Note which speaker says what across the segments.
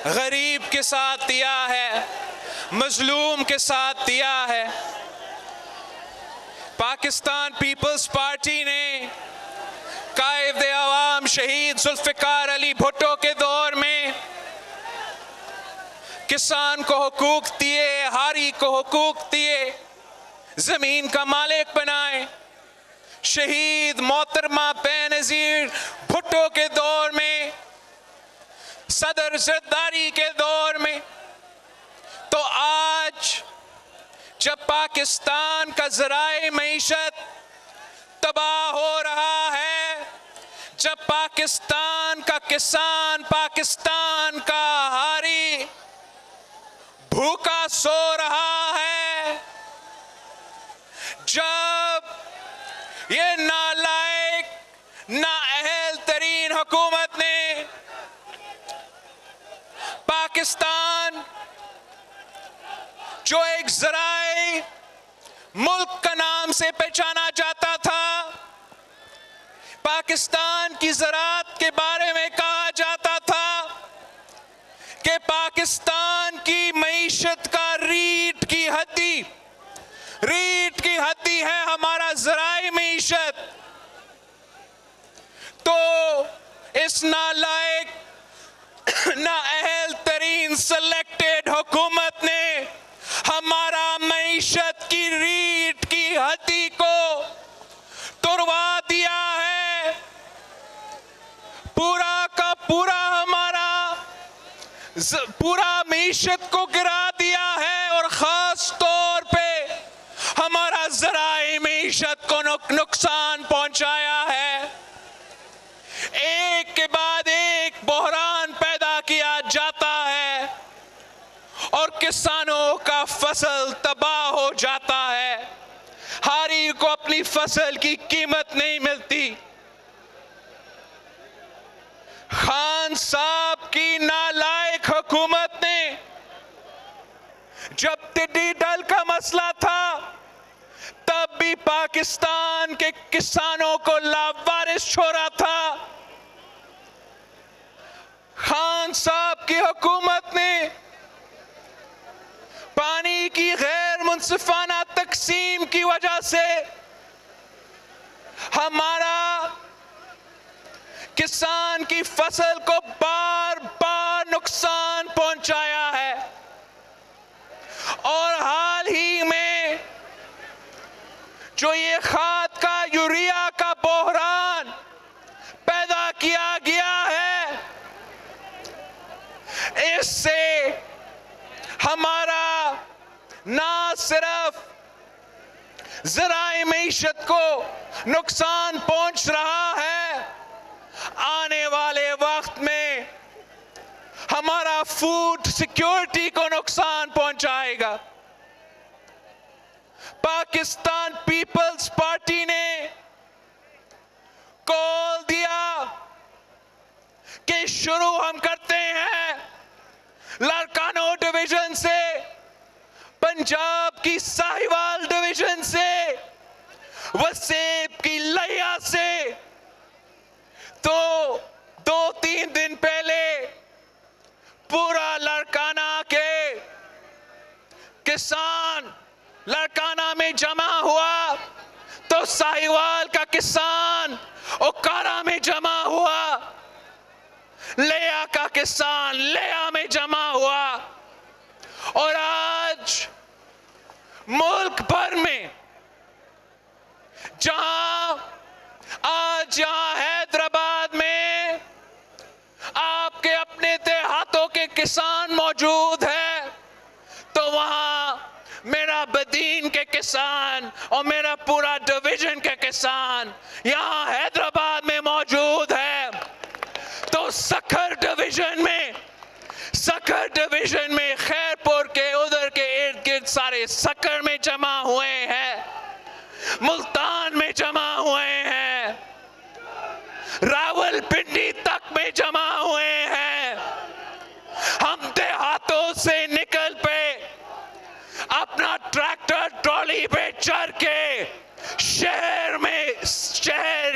Speaker 1: गरीब के साथ दिया है, मजलूम के साथ दिया है। पाकिस्तान पीपल्स पार्टी ने कायद अवाम शहीद जुल्फिकार अली भुट्टो के दौर में किसान को हुकूक दिए, हारी को हुकूक दिए, जमीन का मालिक बनाए। शहीद मोहतरमा बेनजीर भुट्टो के दौर में, सदर जरदारी के दौर में। तो आज जब पाकिस्तान का ज़राए मईशत तबाह हो रहा है, जब पाकिस्तान का किसान, पाकिस्तान का हारी भूखा सो रहा है, जब ये नालायक नाअहल तरीन हुकूमत ने पाकिस्तान जो एक ज़राए मुल्क का नाम से पहचाना जाता था, पाकिस्तान की ज़राअत के बारे में कहा जाता था कि पाकिस्तान की मईशत का रीढ़ की हड्डी है हमारा ज़राए मईशत। तो इस नालायक नाअहल तरीन सिलेक्टेड हुकूमत ने हमारा मईशत की रीढ़ की हड्डी को तुड़वा दिया है। पूरा का पूरा हमारा पूरा मईशत को गिरा दिया है और खास तौर पे हमारा ज़राए मईशत को नुकसान पहुंचाया है। एक के बाद एक बहरान पैदा किया जाता है और किसानों का फसल तबाह हो जाता है। हारी को अपनी फसल की कीमत नहीं मिलती। खान साहब की नालायक हुकूमत ने जब टिड्डी दल का मसला था तब भी पाकिस्तान के किसानों को लावारिस छोड़ा था। खान साहब की हुकूमत ने पानी की गैर मुनसिफाना तकसीम की वजह से हमारा किसान की फसल को बार बार नुकसान पहुंचाया है। और हाल ही में जो ये खाद का, यूरिया का बहरान पैदा किया गया है, इससे हमारा ना सिर्फ ज़राए मईशत को नुकसान पहुंच रहा है, आने वाले वक्त में हमारा फूड सिक्योरिटी को नुकसान पहुंचाएगा। पाकिस्तान पीपल्स पार्टी ने कॉल दिया कि शुरू हम करते हैं लारकानो डिवीजन से, पंजाब की साहिवाल डिवीजन से, वसेब की लैया से। तो 2-3 दिन पहले पूरा लारकाना के किसान लारकाना में जमा हुआ, तो साहिवाल का किसान ओकारा में जमा हुआ, लेया का किसान लेया में जमा हुआ। और आज मुल्क भर में जहां हैदराबाद में आपके अपने देहातों के किसान मौजूद है, तो वहां मेरा बदीन के किसान और मेरा पूरा डिवीजन के किसान यहां हैदराबाद में मौजूद है। तो सखर डिवीजन में खैरपुर के उधर के इर्द गिर्द सारे सखर में जमा हुए हैं, मुल्तान में जमा हुए हैं, रावलपिंडी तक में जमा हुए हैं। हम देहातों से निकल पे अपना ट्रैक्टर ट्रॉली पे चढ़ के शहर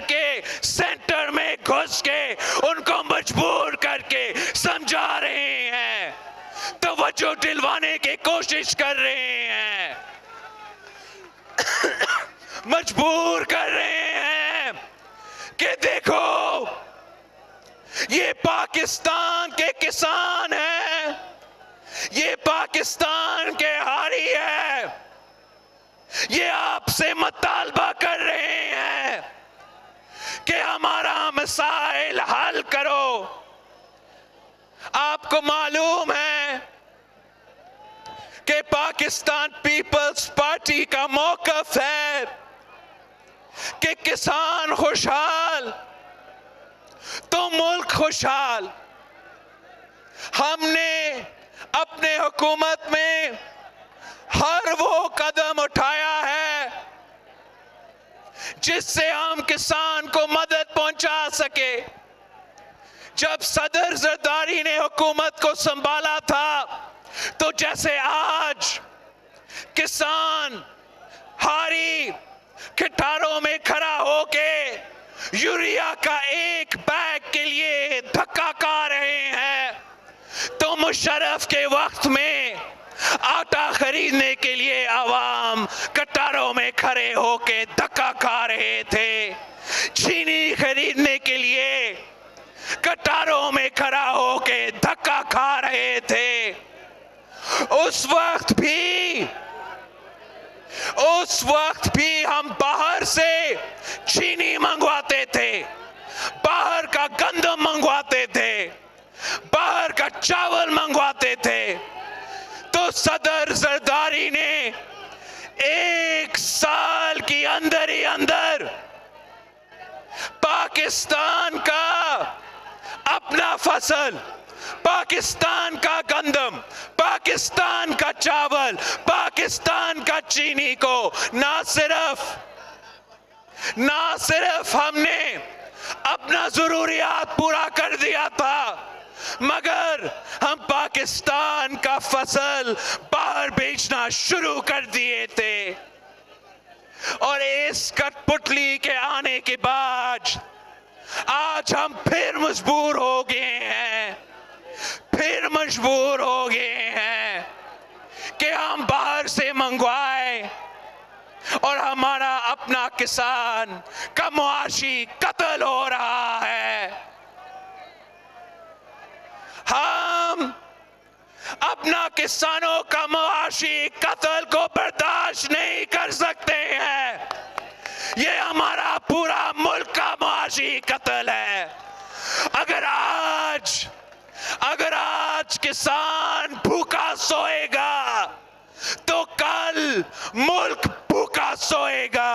Speaker 1: के सेंटर में घुस के उनको मजबूर करके समझा रहे हैं तवज्जो दिलवाने की कोशिश कर रहे हैं, मजबूर कर रहे हैं कि देखो ये पाकिस्तान के किसान हैं, ये पाकिस्तान के हारी है, ये आपसे मुतालबा कर रहे हैं कि हमारा मसाइल हल करो। आपको मालूम है कि पाकिस्तान पीपल्स पार्टी का मौकफ है कि किसान खुशहाल तो मुल्क खुशहाल। हमने अपने हुकूमत में हर वो कदम उठाया है जिससे हम किसान को मदद पहुंचा सके। जब सदर जरदारी ने हुकूमत को संभाला था तो जैसे आज किसान हारी खटारों में खड़ा होके यूरिया का एक बैग के लिए धक्का खा रहे हैं, तो मुशर्रफ के वक्त में आटा खरीदने के लिए आवाम कतारों में खड़े होके धक्का खा रहे थे, चीनी खरीदने के लिए कतारों में खड़ा होके धक्का खा रहे थे। उस वक्त भी हम बाहर से चीनी मंगवाते थे, बाहर का गंदम मंगवाते थे, बाहर का चावल मंगवाते थे। तो सदर जरदारी ने एक साल के अंदर ही अंदर पाकिस्तान का अपना फसल, पाकिस्तान का गंदम, पाकिस्तान का चावल, पाकिस्तान का चीनी को ना सिर्फ हमने अपना जरूरियात पूरा कर दिया था, मगर हम पाकिस्तान का फसल बाहर बेचना शुरू कर दिए थे। और इस कठपुतली के आने के बाद आज हम फिर मजबूर हो गए हैं कि हम बाहर से मंगवाएं और हमारा अपना किसान का मुआशी कत्ल हो रहा है। हम अपना किसानों का मुआशी कत्ल को बर्दाश्त नहीं कर सकते हैं। ये हमारा पूरा मुल्क का मुआशी कत्ल है। अगर आज किसान भूखा सोएगा तो कल मुल्क भूखा सोएगा।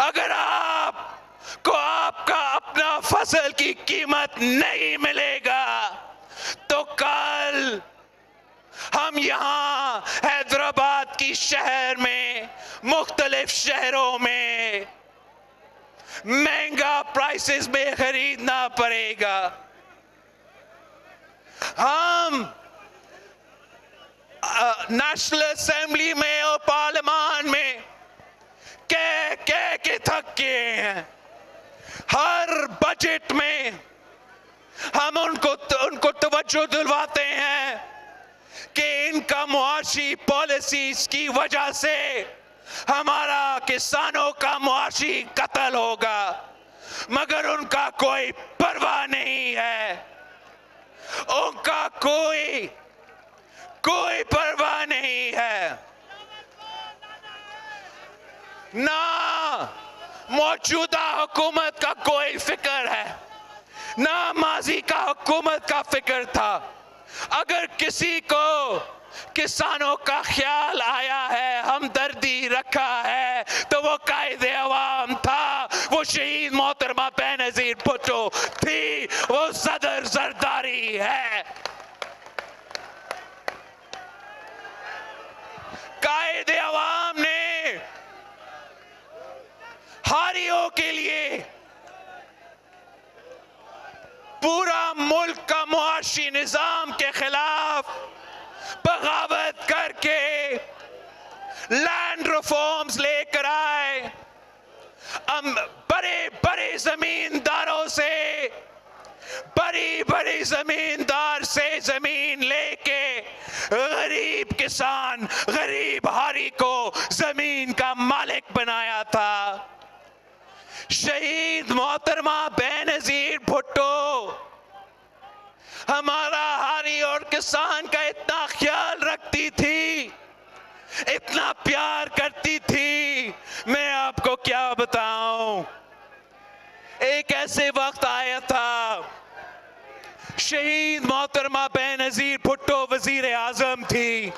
Speaker 1: अगर आपको आपका अपना फसल की कीमत नहीं मिलेगा तो कल हम यहाँ हैदराबाद की शहर में, मुख्तलिफ शहरों में महंगा प्राइसेस में खरीदना पड़ेगा। हम नेशनल असेंबली में और पार्लियामान में कह के थक गए हैं। हर बजट में हम उनको तवज्जो दिलवाते हैं कि इनका मुआशी पॉलिसीज की वजह से हमारा किसानों का मुआशी कत्ल होगा, मगर उनका कोई परवाह नहीं है। उनका कोई परवाह नहीं है। ना मौजूदा हुकूमत का कोई फिक्र है, ना माजी का हुकूमत का फिक्र था। अगर किसी को किसानों का ख्याल आया है, हमदर्दी रखा है, तो वो कायदे अवाम था, वो शहीद मोहतरमा बेनजीर भुट्टो थी, वो सदर जरदारी है। कायदे अवाम ने हारियों के लिए पूरा मुल्क का मुआशी निजाम के खिलाफ बगावत करके लैंड रिफॉर्म्स लेकर आए। बड़े जमींदारों से, बड़ी जमींदार से जमीन लेके गरीब किसान, गरीब हारी को जमीन का मालिक बनाया था। शहीद मोहतरमा बेनजीर भुट्टो हमारा हारी और किसान का इतना ख्याल रखती थी, इतना प्यार करती थी, मैं आपको क्या बताऊं। एक ऐसे वक्त आया था, शहीद मोहतरमा बेनजीर भुट्टो वजीर आजम थी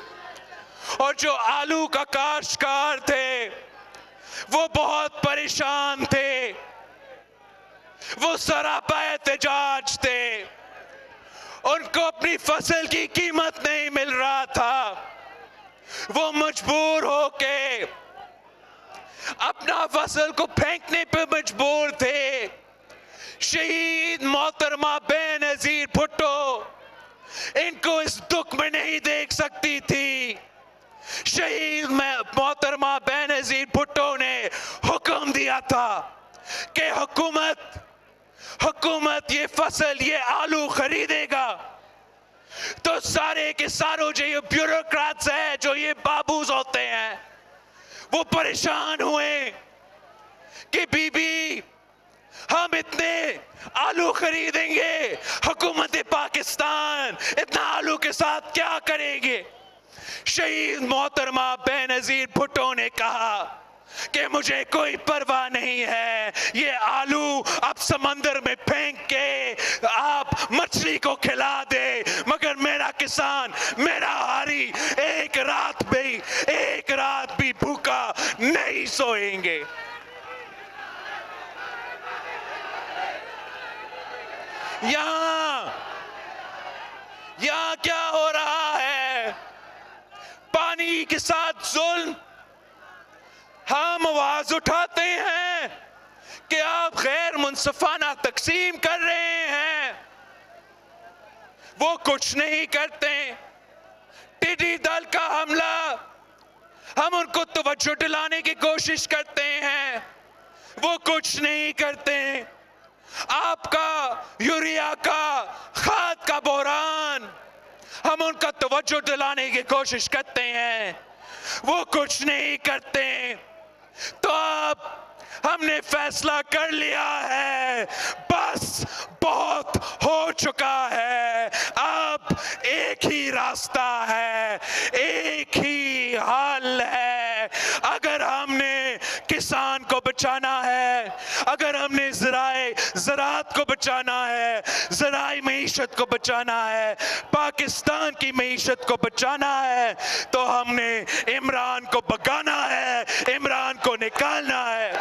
Speaker 1: और जो आलू का काश्तकार थे वो बहुत परेशान थे, वो सरापा एहतजाज थे, उनको अपनी फसल की कीमत नहीं मिल रहा था। वो मजबूर होके अपना फसल को फेंकने पे मजबूर थे। शहीद मोहतरमा बेनजीर भुट्टो इनको इस दुख में नहीं देख सकती थी। शहीद मोहतरमा बेनजीर भुट्टो ने हुक्म दिया था कि हुकूमत ये फसल, ये आलू खरीदेगा। तो सारे के सारों जो ये ब्यूरोक्रेट्स हैं, जो ये बाबूज होते हैं, वो परेशान हुए कि बीबी हम इतने आलू खरीदेंगे, हुकूमत पाकिस्तान इतना आलू के साथ क्या करेंगे। शहीद मोहतरमा बेनजीर भुट्टो ने कहा कि मुझे कोई परवाह नहीं है, ये आलू आप समंदर में फेंक के आप मछली को खिला दे, मगर मेरा किसान, मेरा हारी एक रात भी भूखा नहीं सोएंगे। यहाँ क्या हो रहा है? पानी के साथ जुल्म। हम आवाज उठाते हैं कि आप गैर मुंसिफाना तकसीम कर रहे हैं, वो कुछ नहीं करते। टिड्डी दल का हमला, हम उनको तवज्जो दिलाने की कोशिश करते हैं, वो कुछ नहीं करते। आपका यूरिया का, खाद का बहरान, हम उनका तवज्जो दिलाने की कोशिश करते हैं, वो कुछ नहीं करते। तो अब हमने फैसला कर लिया है, बस बहुत हो चुका है। अब एक ही रास्ता है, एक ही हल है। अगर हमने किसान को बचाना है, अगर हमने ज़राअत को बचाना है, ज़राई मईशत को बचाना है, पाकिस्तान की मईशत को बचाना है, तो हमने इमरान को भगाना है, इमरान को निकालना है।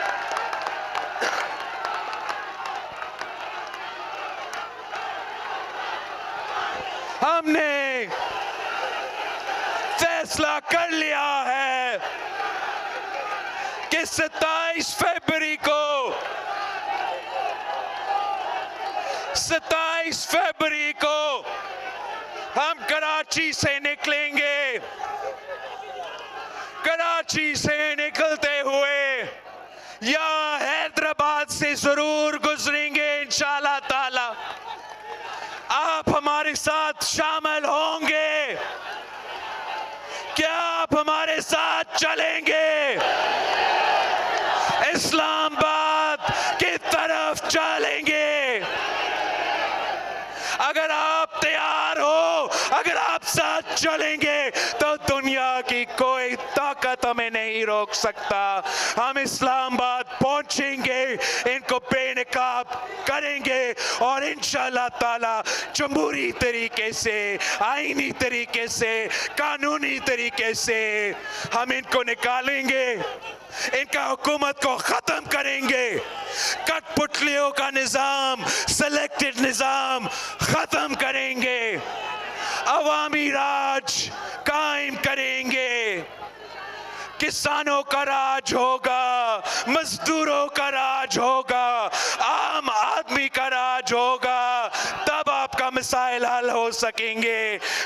Speaker 1: हमने फैसला कर लिया है कि 27 फरवरी को हम कराची से निकलेंगे। कराची से निकलते हुए या हैदराबाद से जरूर गुजरेंगे इंशाअल्लाह ताला। आप हमारे साथ शामिल होंगे? क्या आप हमारे साथ चलेंगे? इस्लामाबाद की तरफ चलेंगे? अगर आप तैयार हो, अगर आप साथ चलेंगे, तो दुनिया की कोई ताकत हमें नहीं रोक सकता। हम इस्लामाबाद पहुंचेंगे, इनको बेनकाब करेंगे और इंशाअल्लाह ताला जमहूरी तरीके से, आईनी तरीके से, कानूनी तरीके से हम इनको निकालेंगे, इनका हुकूमत को खत्म करेंगे। कठपुतलियों का निजाम, सिलेक्टेड निजाम खत्म करेंगे, अवामी राज कायम करेंगे। किसानों का राज होगा, मजदूरों का राज होगा, आम आदमी का राज होगा, तब आपका मसाइल हल हो सकेंगे।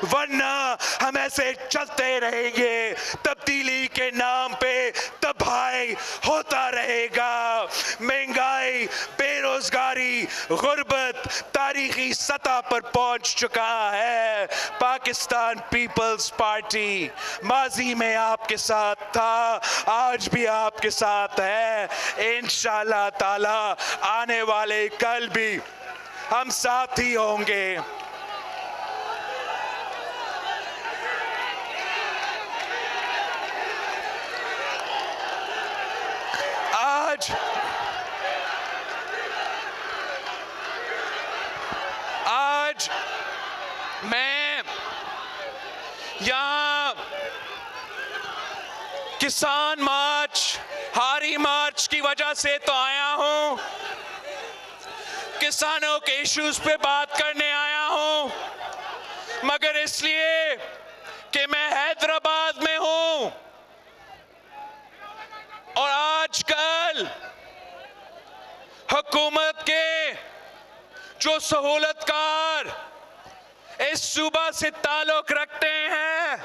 Speaker 1: वरना हम ऐसे चलते रहेंगे, तब्दीली के नाम पे तबाही होता रहेगा। महंगाई, बेरोजगारी
Speaker 2: बड़ी गुर्बत तारीखी सतह पर पहुंच चुका है। पाकिस्तान पीपल्स पार्टी माजी में आपके साथ था, आज भी आपके साथ है, इंशाअल्लाह ताला आने वाले कल भी हम साथ ही होंगे। आज मैं यहाँ किसान मार्च, हारी मार्च की वजह से तो आया हूँ, किसानों के इश्यूज पे बात करने आया हूँ, मगर इसलिए कि मैं हैदराबाद में हूँ और आजकल हुकूमत के जो सहूलतकार इस सूबा से ताल्लुक रखते हैं,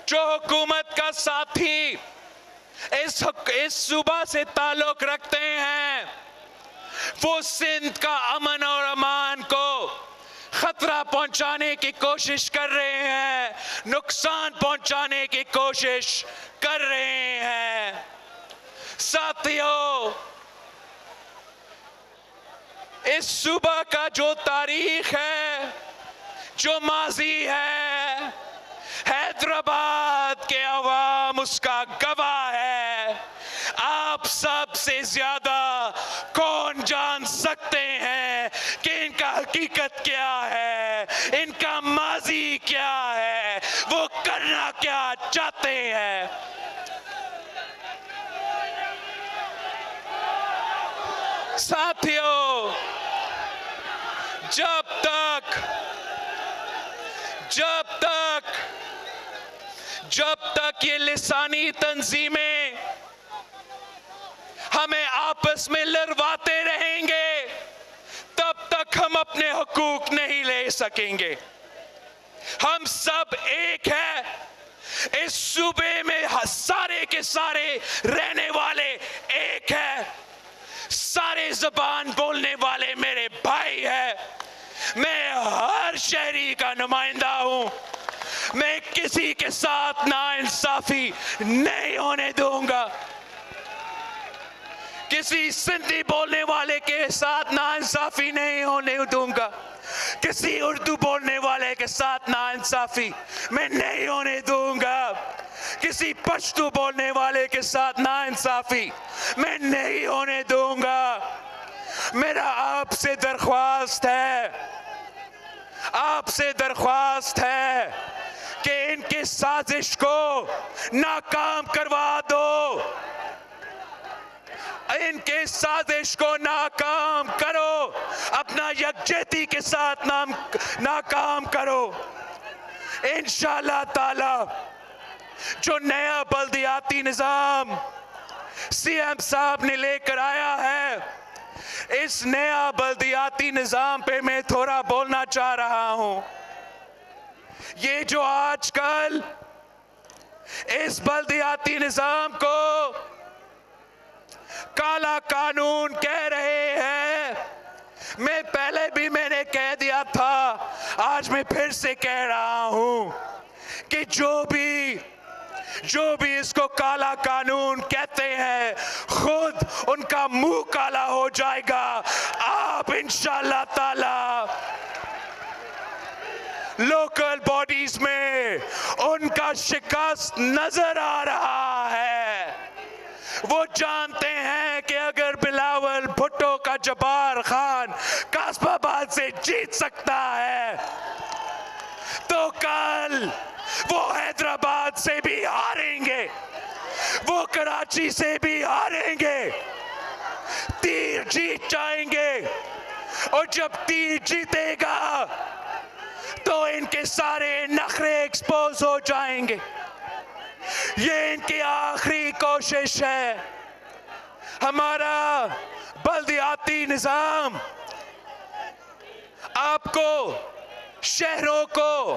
Speaker 2: जो हुकूमत का साथी इस सूबा से ताल्लुक रखते हैं, वो सिंध का अमन और अमान को खतरा पहुंचाने की कोशिश कर रहे हैं, नुकसान पहुंचाने की कोशिश कर रहे हैं। साथियों, इस सूबा का जो तारीख है, जो माजी है, हैदराबाद के अवाम उसका गवाह है। आप सबसे ज्यादा कौन जान सकते हैं कि इनका हकीकत क्या है, इनका माजी क्या है, वो करना क्या चाहते हैं। साथियों, जब तक ये लिसानी तंजीमें हमें आपस में लड़वाते रहेंगे, तब तक हम अपने हुकूक नहीं ले सकेंगे। हम सब एक हैं, इस सूबे में सारे के सारे रहने वाले एक हैं, सारे जबान बोलने वाले मेरे भाई हैं। मैं हर शहरी का नुमाइंदा हूं, मैं किसी के साथ नाइंसाफी नहीं होने दूंगा, किसी सिंधी बोलने वाले के साथ नाइंसाफी नहीं होने दूंगा, किसी उर्दू बोलने वाले के साथ नाइंसाफी मैं नहीं होने दूंगा, किसी पश्तू बोलने वाले के साथ नाइंसाफी मैं नहीं होने दूंगा। मेरा आपसे दरख्वास्त है कि इनकी साजिश को नाकाम करवा दो, इनके साजिश को नाकाम करो, अपना यकजहती के साथ नाकाम करो। इंशाअल्लाह ताला जो नया बल्दियाती निज़ाम सीएम साहब ने लेकर आया है, इस नया बल्दियाती निज़ाम पे मैं थोड़ा बोलना चाह रहा हूं। ये जो आजकल इस बल्दियाती निज़ाम को काला कानून कह रहे हैं, मैं पहले भी मैंने कह दिया था, आज मैं फिर से कह रहा हूं कि जो भी इसको काला कानून कहते हैं, खुद उनका मुंह काला हो जाएगा। आप इंशाअल्लाह ताला लोकल बॉडीज में उनका शिकस्त नजर आ रहा है। वो जानते हैं कि अगर बिलावल भुट्टो का जब्बार खान कासबाबाद से जीत सकता है, तो कल वो हैदराबाद से भी हारेंगे, वो कराची से भी हारेंगे, तीर जीत जाएंगे। और जब तीर जीतेगा तो इनके सारे नखरे एक्सपोज हो जाएंगे। ये इनकी आखिरी कोशिश है। हमारा बल्दियाती निज़ाम आपको, शहरों को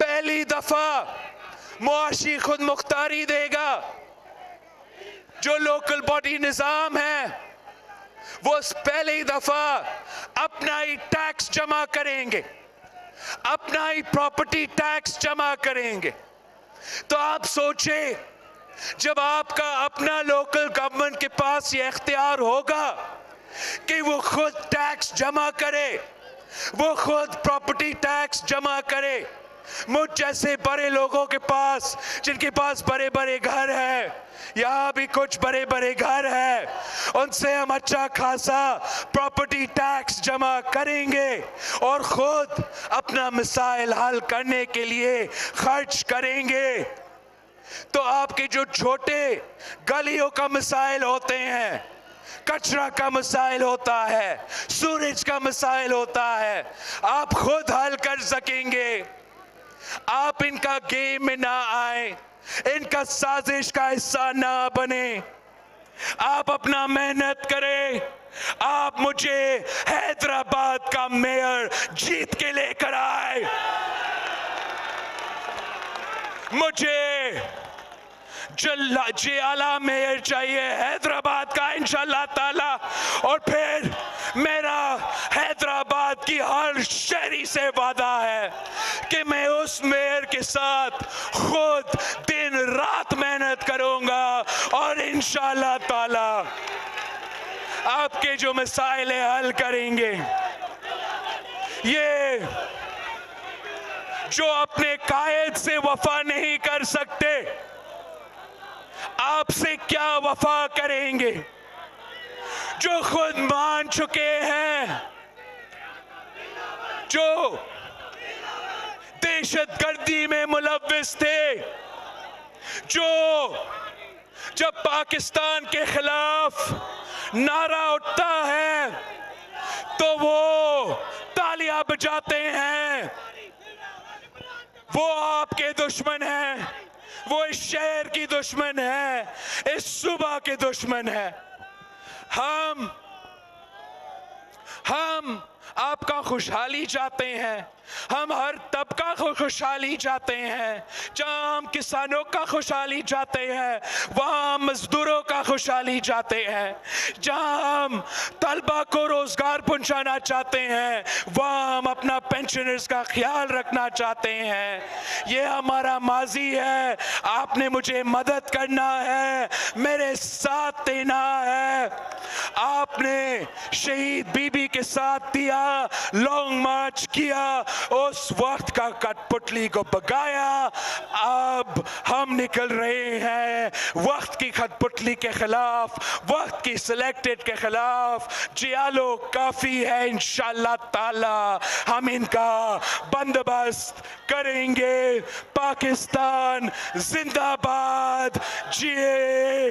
Speaker 2: पहली दफा मुआशी खुद मुख्तारी देगा। जो लोकल बॉडी निज़ाम है वो पहली दफा अपना ही टैक्स जमा करेंगे, अपना ही प्रॉपर्टी टैक्स जमा करेंगे। तो आप सोचे, जब आपका अपना लोकल गवर्नमेंट के पास ये इख्तियार होगा कि वो खुद टैक्स जमा करे, वो खुद प्रॉपर्टी टैक्स जमा करे, मुझ जैसे बड़े लोगों के पास, जिनके पास बड़े बड़े घर है, यहाँ भी कुछ बड़े बड़े घर है, उनसे हम अच्छा खासा प्रॉपर्टी टैक्स जमा करेंगे और खुद अपना मसाइल हल करने के लिए खर्च करेंगे। तो आपके जो छोटे गलियों का मसाइल होते हैं, कचरा का मसाइल होता है, सूरज का मसाइल होता है, आप खुद हल कर सकेंगे। आप इनका गेम में ना आए, इनका साजिश का हिस्सा ना बने। आप अपना मेहनत करें। आप मुझे हैदराबाद का मेयर जीत के लेकर आए। मुझे जियाला मेयर चाहिए हैदराबाद का इंशाल्लाह ताला, और फिर मेरा हैदराबाद की हर शहरी से वादा है कि मैं उस मेयर के साथ खुद दिन रात मेहनत करूंगा और इंशाल्लाह ताला आपके जो मसाइल हल करेंगे। ये जो अपने कायद से वफा नहीं कर सकते, आपसे क्या वफा करेंगे? जो खुद मान चुके हैं, जो दहशतगर्दी में मुलव्विस थे, जो जब पाकिस्तान के खिलाफ नारा उठता है तो वो तालियां बजाते हैं, वो आपके दुश्मन हैं, वो इस शहर की दुश्मन है, इस सूबा के दुश्मन है। हम आपका खुशहाली चाहते हैं, हम हर तबका को खुशहाली चाहते हैं। जहां हम किसानों का खुशहाली चाहते हैं, वहां हम मजदूरों का खुशहाली चाहते हैं। जहां हम तलबा को रोजगार पहुंचाना चाहते हैं, वहां हम अपना पेंशनर्स का ख्याल रखना चाहते हैं। ये हमारा माजी है। आपने मुझे मदद करना है, मेरे साथ देना है। आपने शहीद बीबी के साथ दिया, लॉन्ग मार्च किया, उस वक्त का कठपुतली को भगाया। अब हम निकल रहे हैं वक्त की कठपुतली के खिलाफ, वक्त की सिलेक्टेड के खिलाफ। जियालो काफी है, इंशाल्लाह ताला हम इनका बंदोबस्त करेंगे। पाकिस्तान जिंदाबाद, जिए